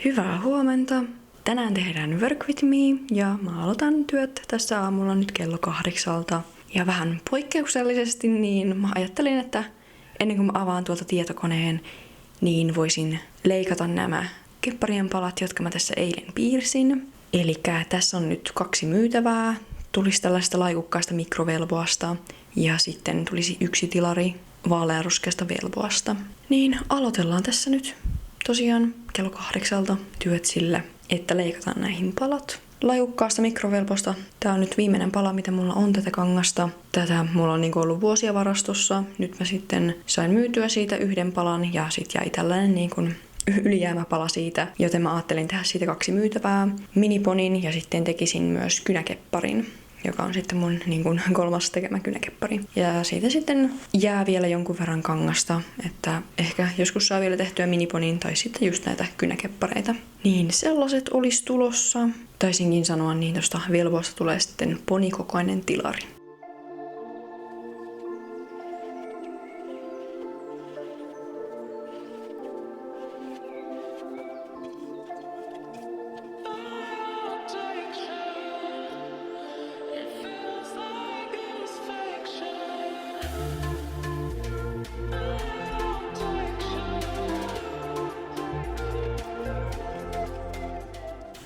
Hyvää huomenta! Tänään tehdään Work with me ja mä aloitan työt tässä aamulla nyt kello 8. Ja vähän poikkeuksellisesti niin mä ajattelin, että ennen kuin mä avaan tuolta tietokoneen, niin voisin leikata nämä kepparien palat, jotka mä tässä eilen piirsin. Elikkä tässä on nyt 2 myytävää. Tulisi tällaista laikukkaasta mikrovelvoasta ja sitten tulisi 1 tilari vaaleanruskeasta velvoasta. Niin aloitellaan tässä nyt tosiaan kello 8 työt sillä, että leikataan näihin palat. Lajukkaasta mikrovelvosta. Tää on nyt viimeinen pala, mitä mulla on tätä kangasta. Tätä mulla on ollut vuosia varastossa. Nyt mä sitten sain myytyä siitä 1 palan ja sit jäi tällainen ylijäämäpala siitä, joten mä ajattelin tehdä siitä 2 myytävää miniponin ja sitten tekisin myös kynäkepparin, joka on sitten mun 3. tekemä kynäkeppari. Ja siitä sitten jää vielä jonkun verran kangasta, että ehkä joskus saa vielä tehtyä miniponin tai sitten just näitä kynäkeppareita. Niin sellaiset olisi tulossa. Taisinkin sanoa niin, tosta velvoista tulee sitten ponikokoinen tilari.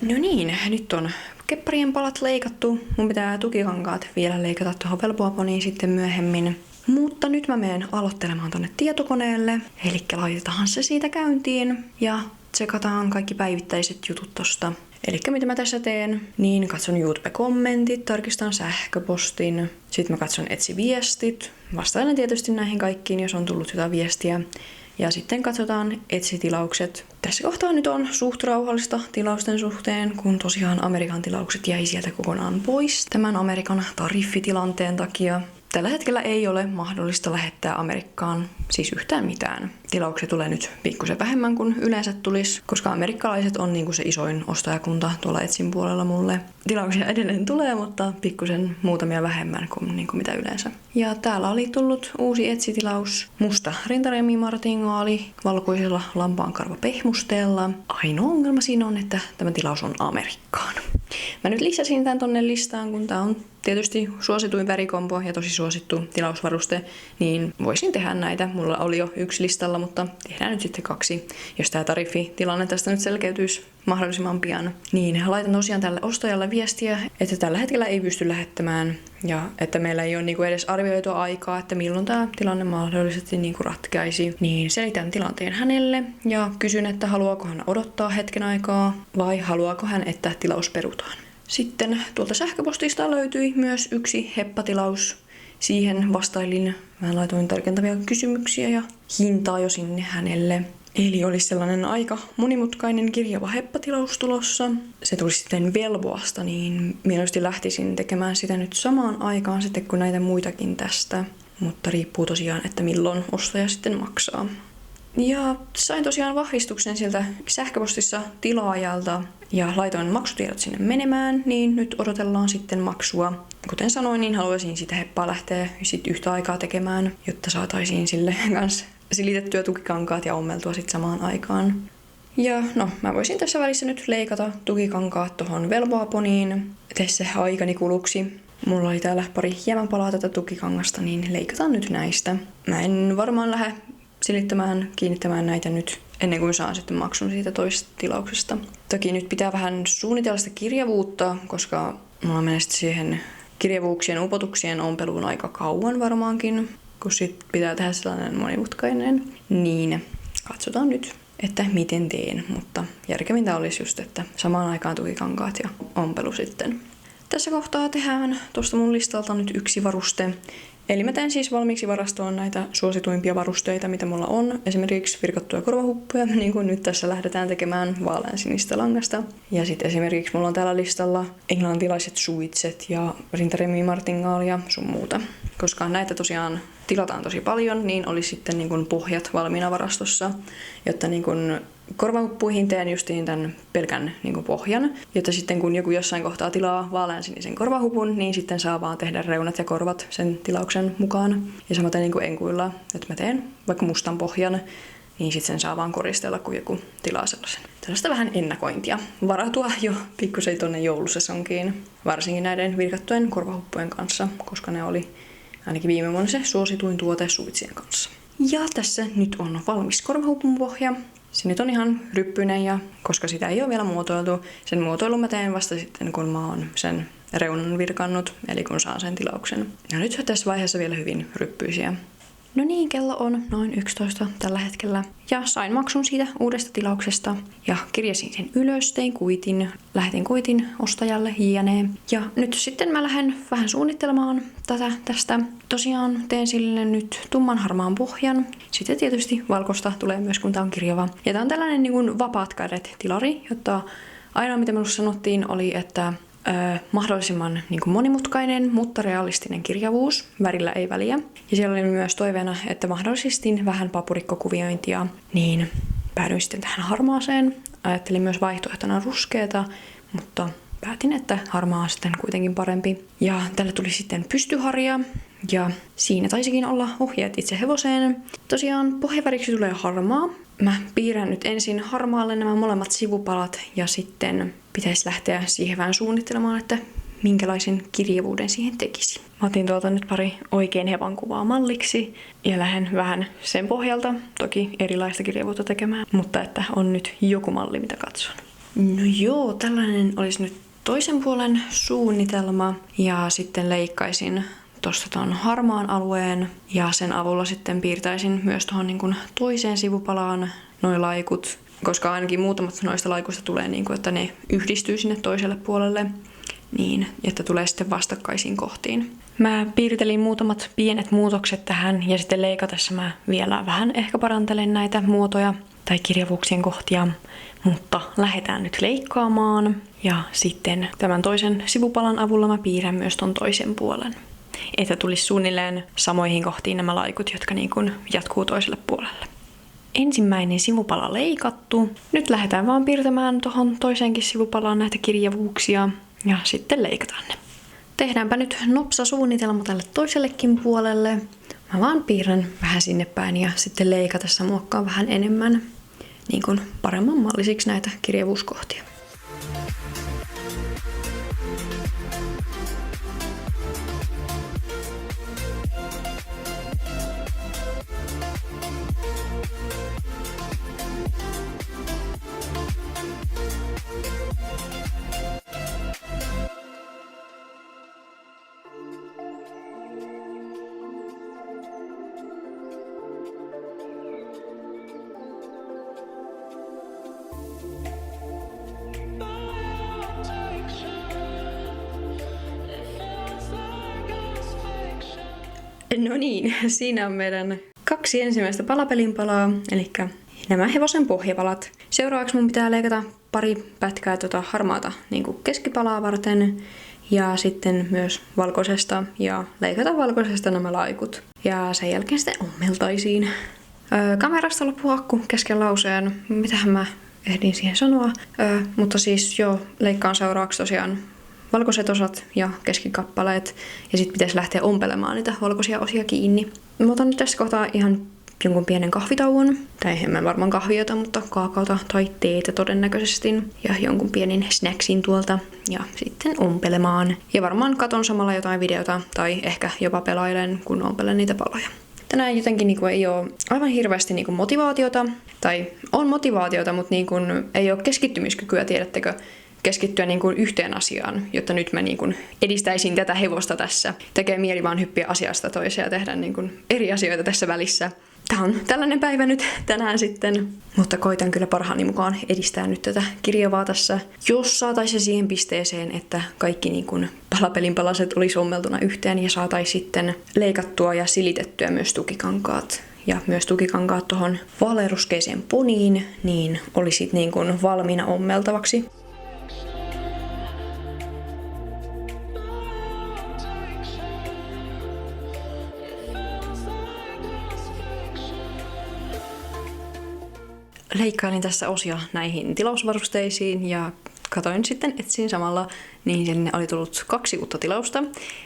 No niin, nyt on kepparien palat leikattu. Mun pitää tukikankaat vielä leikata tuohon velvoaponiin sitten myöhemmin. Mutta nyt mä menen aloittelemaan tonne tietokoneelle. Elikkä laitetaan se siitä käyntiin ja tsekataan kaikki päivittäiset jutut tosta. Elikkä mitä mä tässä teen, niin katson YouTube-kommentit, tarkistan sähköpostin, sitten mä katson etsi-viestit, vastailen tietysti näihin kaikkiin, jos on tullut jotain viestiä. Ja sitten katsotaan etsitilaukset. Tässä kohtaa nyt on suht rauhallista tilausten suhteen, kun tosiaan Amerikan tilaukset jäi sieltä kokonaan pois tämän Amerikan tariffitilanteen takia. Tällä hetkellä ei ole mahdollista lähettää Amerikkaan siis yhtään mitään. Tilauksia tulee nyt pikkusen vähemmän kuin yleensä tulisi, koska amerikkalaiset on se isoin ostajakunta tuolla Etsin puolella mulle. Tilauksia edelleen tulee, mutta pikkusen muutamia vähemmän kuin mitä yleensä. Ja täällä oli tullut uusi etsitilaus. Musta rintaremimartingaali valkoisella lampaankarvapehmusteella. Ainoa ongelma siinä on, että tämä tilaus on Amerikkaan. Mä nyt lisäsin tän tonne listaan, kun tää on tietysti suosituin värikombo ja tosi suosittu tilausvaruste, niin voisin tehdä näitä. Mulla oli jo 1 listalla, mutta tehdään nyt sitten 2, jos tää tariffitilanne tästä nyt selkeytyisi mahdollisimman pian. Niin laitan tosiaan tälle ostajalle viestiä, että tällä hetkellä ei pysty lähettämään ja että meillä ei ole edes arvioitua aikaa, että milloin tämä tilanne mahdollisesti ratkeaisi. Niin selitän tilanteen hänelle ja kysyn, että haluaako hän odottaa hetken aikaa vai haluaako hän, että tilaus perutaan. Sitten tuolta sähköpostista löytyi myös 1 heppatilaus. Siihen vastailin, mä laitoin tarkentavia kysymyksiä ja hintaa jo sinne hänelle. Eli olisi sellainen aika monimutkainen kirjava heppatilaus tulossa. Se tuli sitten velvoasta, niin mieluusti lähtisin tekemään sitä nyt samaan aikaan sitten kuin näitä muitakin tästä. Mutta riippuu tosiaan, että milloin ostaja sitten maksaa. Ja sain tosiaan vahvistuksen sieltä sähköpostissa tilaajalta ja laitoin maksutiedot sinne menemään, niin nyt odotellaan sitten maksua. Kuten sanoin, niin haluaisin sitä heppaa lähteä sitten yhtä aikaa tekemään, jotta saataisiin sille kanssa silitettyä tukikankaat ja ommeltua sitten samaan aikaan. Ja mä voisin tässä välissä nyt leikata tukikankaat tuohon velvoaponiin tässä aikani kuluksi. Mulla oli täällä pari hieman palaa tätä tukikangasta, niin leikataan nyt näistä. Mä en varmaan lähde kiinnittämään näitä nyt ennen kuin saan sitten maksun siitä toisesta tilauksesta. Toki nyt pitää vähän suunnitella sitä kirjavuutta, koska mulla menee siihen kirjavuuksien upotuksien ompeluun aika kauan varmaankin, kun sit pitää tehdä sellainen monimutkainen. Niin katsotaan nyt, että miten teen, mutta järkevintä olisi just, että samaan aikaan tukikankaat ja ompelu sitten. Tässä kohtaa tehdään tuosta mun listalta nyt 1 varuste. Eli mä teen siis valmiiksi varastoon näitä suosituimpia varusteita, mitä mulla on. Esimerkiksi virkattuja korvahuppuja, niin kuin nyt tässä lähdetään tekemään vaaleansinistä langasta. Ja sitten esimerkiksi mulla on täällä listalla englantilaiset suitset ja rintaremimartingaali ja sun muuta. Koska näitä tosiaan tilataan tosi paljon, niin olisi sitten pohjat valmiina varastossa, jotta korvahuppuihin teen justiin tämän pelkän pohjan, jotta sitten kun joku jossain kohtaa tilaa vaaleansinisen korvahupun, niin sitten saa vaan tehdä reunat ja korvat sen tilauksen mukaan. Ja samaten enkuilla, että mä teen vaikka mustan pohjan, niin sitten sen saa vaan koristella, kun joku tilaa sellaisen. tällaista vähän ennakointia. Varautua jo pikkusen tuonne joulusesonkiin, varsinkin näiden virkattujen korvahuppujen kanssa, koska ne oli ainakin viime vuonna se suosituin tuote suitsien kanssa. Ja tässä nyt on valmis korvahupun pohja. Se nyt on ihan ryppyinen ja koska sitä ei ole vielä muotoiltu, sen muotoilun mä teen vasta sitten kun mä oon sen reunan virkannut, eli kun saan sen tilauksen. Ja nyt on tässä vaiheessa vielä hyvin ryppyisiä. No niin, kello on noin 11 tällä hetkellä. Ja sain maksun siitä uudesta tilauksesta. Ja kirjasin sen ylös, tein kuitin, lähetin kuitin ostajalle jne. Ja nyt sitten mä lähden vähän suunnittelemaan tästä. Tosiaan teen sille nyt tumman harmaan pohjan. Sitten tietysti valkoista tulee myös, kun tää on kirjava. Ja tää on tällainen niin kuin vapaat kädet tilari, jotta ainoa mitä minulle sanottiin oli, että mahdollisimman niin kuin monimutkainen, mutta realistinen kirjavuus, värillä ei väliä. Ja siellä oli myös toiveena, että mahdollisesti vähän papurikkokuviointia, niin päädyin sitten tähän harmaaseen. Ajattelin myös vaihtoehtona ruskeata, mutta päätin, että harmaa on sitten kuitenkin parempi. Ja tälle tuli sitten pystyharja, ja siinä taisikin olla ohjeet itse hevoseen. Tosiaan pohjaväriksi tulee harmaa. Mä piirrän nyt ensin harmaalle nämä molemmat sivupalat ja sitten pitäisi lähteä siihen vähän suunnittelemaan, että minkälaisen kirjavuuden siihen tekisi. Mä otin tuolta nyt pari oikein hevan kuvaa malliksi ja lähden vähän sen pohjalta, toki erilaista kirjavuutta tekemään, mutta että on nyt joku malli, mitä katson. No joo, tällainen olisi nyt toisen puolen suunnitelma ja sitten leikkaisin tuosta ton harmaan alueen ja sen avulla sitten piirtäisin myös tuohon niin kuin toiseen sivupalaan noi laikut, koska ainakin muutamat noista laikuista tulee niin kuin, että ne yhdistyy sinne toiselle puolelle niin, että tulee sitten vastakkaisiin kohtiin. Mä piirtelin muutamat pienet muutokset tähän ja sitten leikatessa mä vielä vähän ehkä parantelen näitä muotoja tai kirjavuuksien kohtia, mutta lähdetään nyt leikkaamaan ja sitten tämän toisen sivupalan avulla mä piirrän myös ton toisen puolen. Että tulisi suunnilleen samoihin kohtiin nämä laikut, jotka niin kuin jatkuu toiselle puolelle. Ensimmäinen sivupala leikattu. Nyt lähdetään vaan piirtämään tuohon toiseenkin sivupalaan näitä kirjavuuksia ja sitten leikataan ne. Tehdäänpä nyt nopsa suunnitelma tälle toisellekin puolelle. Mä vaan piirrän vähän sinne päin ja sitten leikatessa muokkaan vähän enemmän niin kuin paremman mallisiksi näitä kirjavuuskohtia. No niin, siinä on meidän 2 ensimmäistä palapelinpalaa, eli nämä hevosen pohjapalat. Seuraavaksi mun pitää leikata pari pätkää harmaata niin kuin keskipalaa varten ja sitten myös valkoisesta ja leikata valkoisesta nämä laikut. Ja sen jälkeen sitten ommeltaisiin. Kamerasta loppuu akku kesken lauseen. Mitähän mä ehdin siihen sanoa? Mutta siis joo, leikkaan seuraavaksi tosiaan valkoiset osat ja keskikappaleet ja sitten pitäisi lähteä ompelemaan niitä valkoisia osia kiinni. Mä otan nyt tässä kohtaa ihan jonkun pienen kahvitauon, tai en varmaan kahviota, mutta kaakaota tai teetä todennäköisesti ja jonkun pienen snacksin tuolta ja sitten ompelemaan. Ja varmaan katon samalla jotain videota tai ehkä jopa pelailen, kun ompelen niitä paloja. Tänään jotenkin ei ole aivan hirveästi motivaatiota, tai on motivaatiota, mutta ei ole keskittymiskykyä, tiedättekö, keskittyä yhteen asiaan, jotta nyt mä edistäisin tätä hevosta tässä. Tekee mieli vaan hyppiä asiasta toiseen ja tehdä eri asioita tässä välissä. Tää on tällainen päivä nyt tänään sitten, mutta koitan kyllä parhaani mukaan edistää nyt tätä kirjavaa tässä, jos saataisiin siihen pisteeseen, että kaikki palapelin palaset olisi ommeltuna yhteen ja saataisiin sitten leikattua ja silitettyä myös tukikankaat. Ja myös tukikankaat tuohon vaaleanruskeiseen poniin, niin olisi valmiina ommeltavaksi. Leikkailin tässä osia näihin tilausvarusteisiin ja etsin samalla, niin sinne oli tullut 2 uutta tilausta.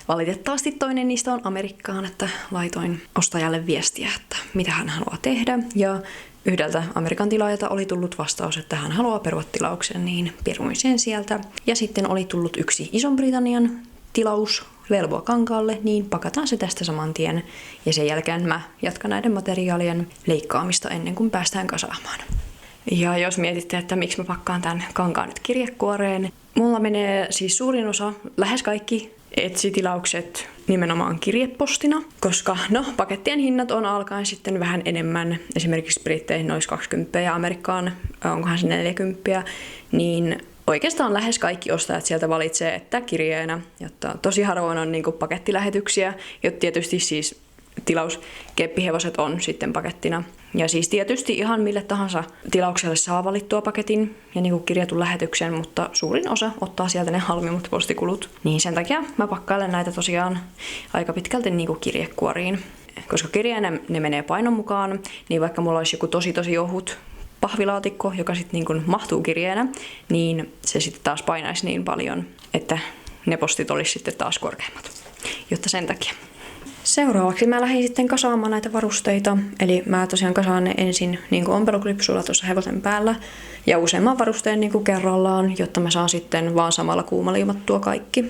Valitettavasti toinen niistä on Amerikkaan, että laitoin ostajalle viestiä, että mitä hän haluaa tehdä. Ja yhdeltä Amerikan tilaajalta oli tullut vastaus, että hän haluaa perua tilauksen, niin peruin sen sieltä. Ja sitten oli tullut yksi Ison-Britannian tilaus velvoakankaalle, niin pakataan se tästä saman tien. Ja sen jälkeen mä jatkan näiden materiaalien leikkaamista ennen kuin päästään kasaamaan. Ja jos mietitte, että miksi mä pakkaan tämän kankaan nyt kirjekuoreen, mulla menee siis suurin osa, lähes kaikki Etsy-tilaukset nimenomaan kirjepostina, koska pakettien hinnat on alkaen sitten vähän enemmän, esimerkiksi Britteihin nois 20 ja Amerikkaan onkohan se 40, niin oikeastaan lähes kaikki ostajat sieltä valitsee, että kirjeenä, jotta tosi harvoin on niinku pakettilähetyksiä, jotta tietysti siis tilauskeppihevoset on sitten pakettina. Ja siis tietysti ihan mille tahansa tilaukselle saa valittua paketin ja niinku kirjatun lähetyksen, mutta suurin osa ottaa sieltä ne halvimmat postikulut. Niin sen takia mä pakkailen näitä tosiaan aika pitkälti niinku kirjekuoriin. Koska kirjeenä ne menee painon mukaan, niin vaikka mulla olisi joku tosi ohut pahvilaatikko, joka sitten niin mahtuu kirjeenä, niin se sitten taas painaisi niin paljon, että ne postit olisi sitten taas korkeammat. Jotta sen takia. Seuraavaksi mä lähdin sitten kasaamaan näitä varusteita. Eli mä tosiaan kasaan ne ensin niin ompeluklipsulla tuossa hevosen päällä ja useamman varusteen niin kerrallaan, jotta mä saan sitten vaan samalla kuumaliimattua kaikki.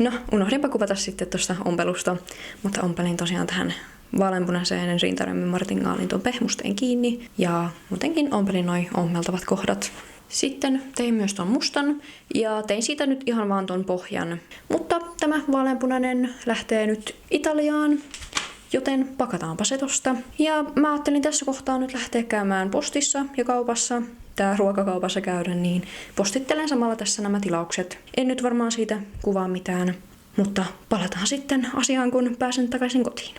No, unohdinpa kuvata sitten tuosta ompelusta, mutta ompelin tosiaan tähän vaaleanpunaiseen rintaremmin martingaalin tuon pehmusteen kiinni ja muutenkin ompelin noi ommeltavat kohdat. Sitten tein myös ton mustan ja tein siitä nyt ihan vaan ton pohjan. Mutta tämä vaaleanpunainen lähtee nyt Italiaan, joten pakataanpa se tosta. Ja mä ajattelin tässä kohtaa nyt lähteä käymään postissa ja kaupassa. Tää ruokakaupassa käydä, niin postittelen samalla tässä nämä tilaukset. En nyt varmaan siitä kuvaa mitään, mutta palataan sitten asiaan, kun pääsen takaisin kotiin.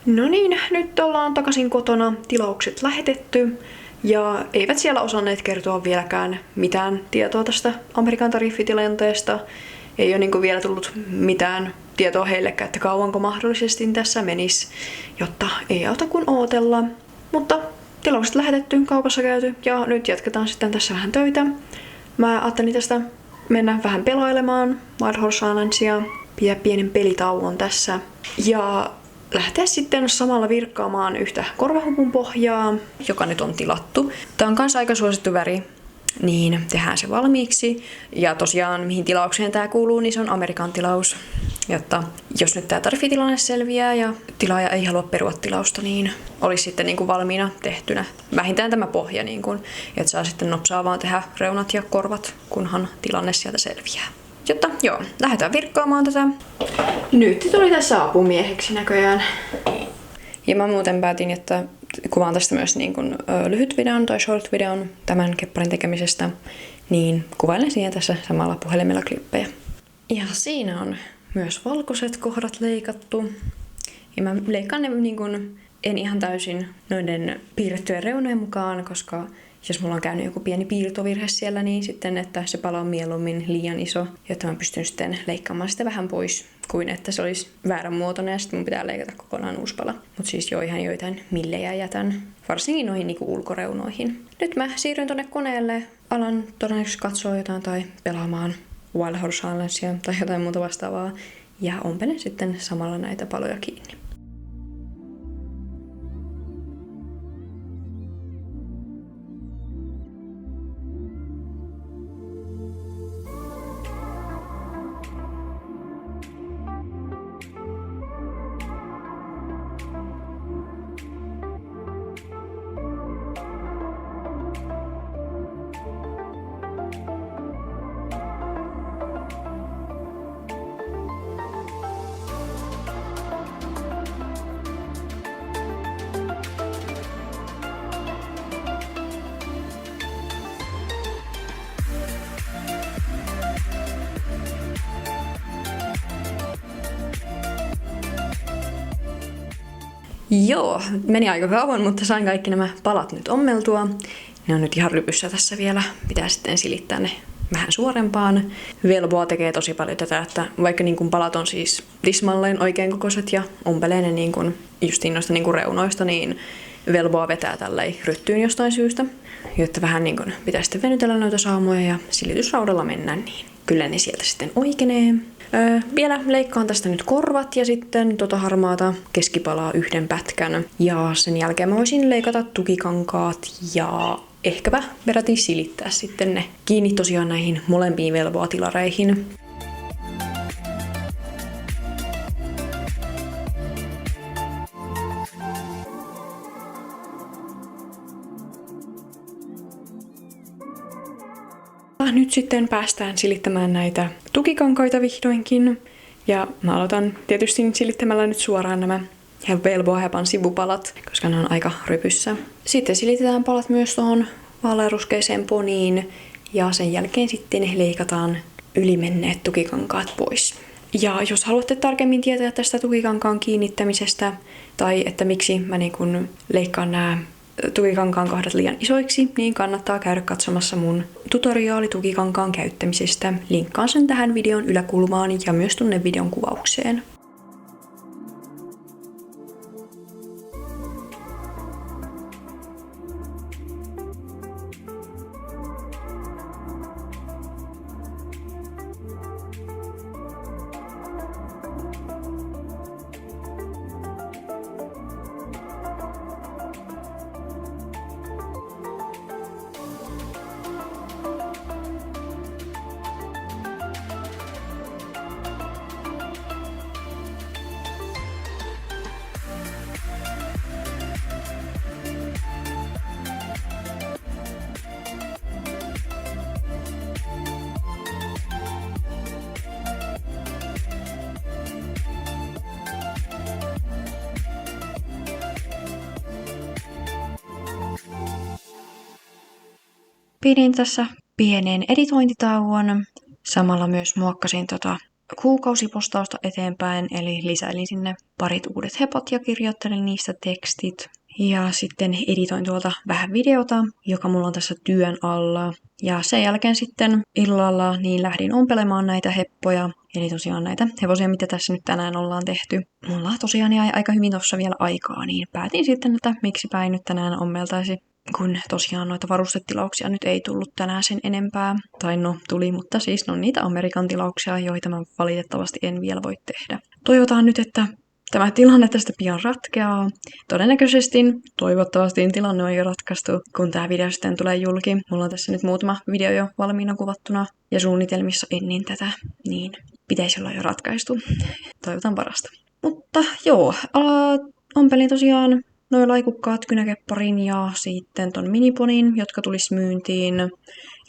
No niin, nyt ollaan takaisin kotona, tilaukset lähetetty. Ja eivät siellä osanneet kertoa vieläkään mitään tietoa tästä Amerikan tariffitilanteesta. Ei ole niin vielä tullut mitään tietoa heillekään, että kauanko mahdollisesti tässä menisi, jotta ei auta kuin ootella. Mutta tilaukset lähetetty, kaupassa käyty ja nyt jatketaan sitten tässä vähän töitä. Mä ajattelin tästä mennä vähän pelailemaan Wild Horse Islandsia, pitää pienen pelitauon tässä ja lähteä sitten samalla virkkaamaan yhtä korvahupun pohjaa, joka nyt on tilattu. Tää on kans aika suosittu väri, niin tehdään se valmiiksi. Ja tosiaan mihin tilaukseen tää kuuluu, niin se on Amerikan tilaus. Jotta jos nyt tää tariffitilanne selviää ja tilaaja ei halua perua tilausta, niin olisi sitten niin kuin valmiina tehtynä vähintään tämä pohja, niin kuin, että saa sitten nopsaa vaan tehdä reunat ja korvat, kunhan tilanne sieltä selviää. Jotta joo, lähdetään virkkaamaan tätä. Nyt tuli tässä apumieheksi näköjään. Ja mä muuten päätin, että kuvaan tästä myös niin kuin lyhyt videon tai short videon tämän kepparin tekemisestä, niin kuvailen siihen tässä samalla puhelimella klippejä. Ja siinä on myös valkoiset kohdat leikattu. Ja mä leikkaan ne niin kuin, en ihan täysin noiden piirrettyjen reunojen mukaan, koska jos mulla on käynyt joku pieni piirtovirhe siellä, niin sitten, että se pala on mieluummin liian iso, jotta mä pystyn sitten leikkaamaan sitä vähän pois, kuin että se olisi väärän muotoinen ja sitten mun pitää leikata kokonaan uusi pala. Mutta siis jo ihan joitain millejä jätän, varsinkin noihin niinku ulkoreunoihin. Nyt mä siirryn tonne koneelle, alan todennäköisesti katsoa jotain tai pelaamaan Wild Horse Islandsia tai jotain muuta vastaavaa ja ompelen sitten samalla näitä paloja kiinni. Joo, meni aika kauan, mutta sain kaikki nämä palat nyt ommeltua. Ne on nyt ihan rypyssä tässä vielä. Pitää sitten silittää ne vähän suorempaan. Velboa tekee tosi paljon tätä, että vaikka niin kun palat on siis tismalleen oikein kokoiset ja ompelee ne niin kun justiin noista niin kun reunoista, niin velboa vetää tälleen ryttyyn jostain syystä. Jotta vähän niin kun pitää sitten venytellä noita saumoja ja silitysraudalla mennä, niin kyllä ne sieltä sitten oikeenee. Vielä leikkaan tästä nyt korvat ja sitten harmaata keskipalaa yhden pätkän. Ja sen jälkeen mä voisin leikata tukikankaat ja ehkäpä peräti silittää sitten ne kiinni tosiaan näihin molempiin velvoatilareihin. Nyt sitten päästään silittämään näitä tukikankaita vihdoinkin. Ja mä aloitan tietysti silittämällä nyt suoraan nämä velboa-häpan sivupalat, koska ne on aika rypyssä. Sitten silitetään palat myös tuohon vaaleanruskeiseen poniin ja sen jälkeen sitten leikataan ylimenneet tukikankaat pois. Ja jos haluatte tarkemmin tietää tästä tukikankaan kiinnittämisestä tai että miksi mä leikkaan nämä tukikankaan kohdat liian isoiksi, niin kannattaa käydä katsomassa mun tutoriaali tukikankaan käyttämisestä. Linkkaan sen tähän videon yläkulmaan ja myös tuonne videon kuvaukseen. Pidin tässä pienen editointitauon. Samalla myös muokkasin kuukausipostausta eteenpäin, eli lisäilin sinne parit uudet hepot ja kirjoittelin niistä tekstit. Ja sitten editoin tuolta vähän videota, joka mulla on tässä työn alla. Ja sen jälkeen sitten illalla niin lähdin ompelemaan näitä heppoja. Eli tosiaan näitä hevosia, mitä tässä nyt tänään ollaan tehty. Mulla tosiaan jäi aika hyvin tuossa vielä aikaa, niin päätin sitten, että miksipä ei nyt tänään ommeltaisi. Kun tosiaan noita varustetilauksia nyt ei tullut tänään sen enempää. Tai no, tuli, mutta siis niitä Amerikan tilauksia, joita mä valitettavasti en vielä voi tehdä. Toivotaan nyt, että tämä tilanne tästä pian ratkeaa. Todennäköisesti, toivottavasti tilanne on jo ratkaistu, kun tämä video sitten tulee julki. Mulla on tässä nyt muutama video jo valmiina kuvattuna ja suunnitelmissa ennen tätä, niin pitäisi olla jo ratkaistu. Toivotan parasta. Mutta joo, ompelin tosiaan noin laikukkaat kynäkepparin ja sitten ton miniponin, jotka tulis myyntiin.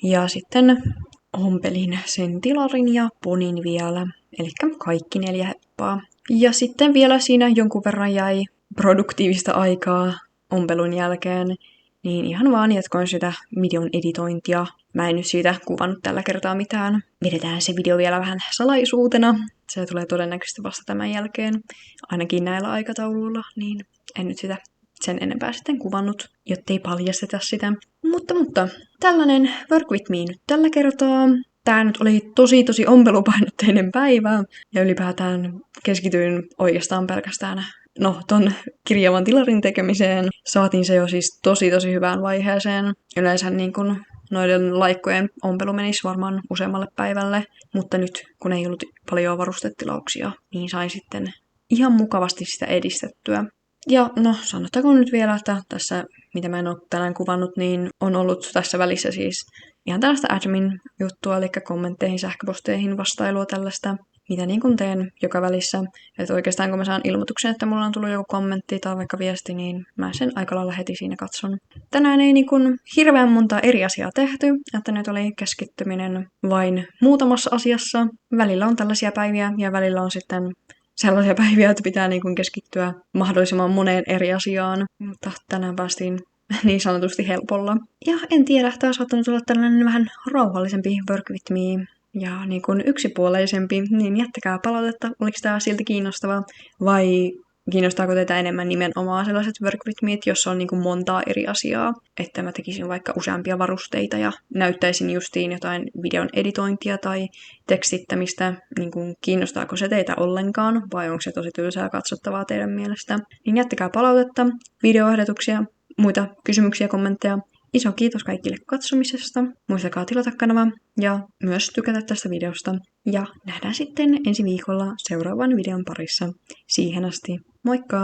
Ja sitten ompelin sen tilarin ja ponin vielä, eli kaikki 4 heppaa. Ja sitten vielä siinä jonkun verran jäi produktiivista aikaa ompelun jälkeen, niin ihan vaan jatkoin sitä videon editointia. Mä en nyt siitä kuvannut tällä kertaa mitään. Vedetään se video vielä vähän salaisuutena. Se tulee todennäköisesti vasta tämän jälkeen, ainakin näillä aikatauluilla, niin en nyt sitä sen enempää sitten kuvannut, jottei paljasteta sitä. Mutta tällainen Work With Me nyt tällä kertaa. Tää nyt oli tosi ompelupainotteinen päivä ja ylipäätään keskityin oikeastaan pelkästään ton kirjavan tilarin tekemiseen. Saatiin se jo siis tosi hyvään vaiheeseen. Yleensä niin kun noiden laikkojen ompelu menisi varmaan useammalle päivälle, mutta nyt kun ei ollut paljon varustetilauksia, niin sain sitten ihan mukavasti sitä edistettyä. Ja sanottakoon nyt vielä, että tässä, mitä mä en ole tänään kuvannut, niin on ollut tässä välissä siis ihan tällaista admin-juttua, eli kommentteihin, sähköposteihin, vastailua tällaista, mitä niin kuin teen joka välissä. Että oikeastaan kun mä saan ilmoituksen, että mulla on tullut joku kommentti tai vaikka viesti, niin mä sen aika lailla heti siinä katson. Tänään ei niin kuin hirveän monta eri asiaa tehty, että nyt oli keskittyminen vain muutamassa asiassa. Välillä on tällaisia päiviä ja välillä on sitten sellaisia päiviä, että pitää niin kuin keskittyä mahdollisimman moneen eri asiaan, mutta tänään päästiin niin sanotusti helpolla. Ja en tiedä, tämä on saattanut olla tällainen vähän rauhallisempi Work With Me ja niin kuin yksipuoleisempi, niin jättäkää palautetta, oliko tämä silti kiinnostava vai kiinnostaako teitä enemmän nimenomaan sellaiset workrhythmit, jossa on niin kuin montaa eri asiaa, että mä tekisin vaikka useampia varusteita ja näyttäisin justiin jotain videon editointia tai tekstittämistä, niin kuin kiinnostaako se teitä ollenkaan vai onko se tosi tylsää katsottavaa teidän mielestä, niin jättäkää palautetta, videoehdotuksia, muita kysymyksiä, kommentteja. Iso kiitos kaikille katsomisesta. Muistakaa tilata kanava ja myös tykätä tästä videosta. Ja nähdään sitten ensi viikolla seuraavan videon parissa. Siihen asti, moikka!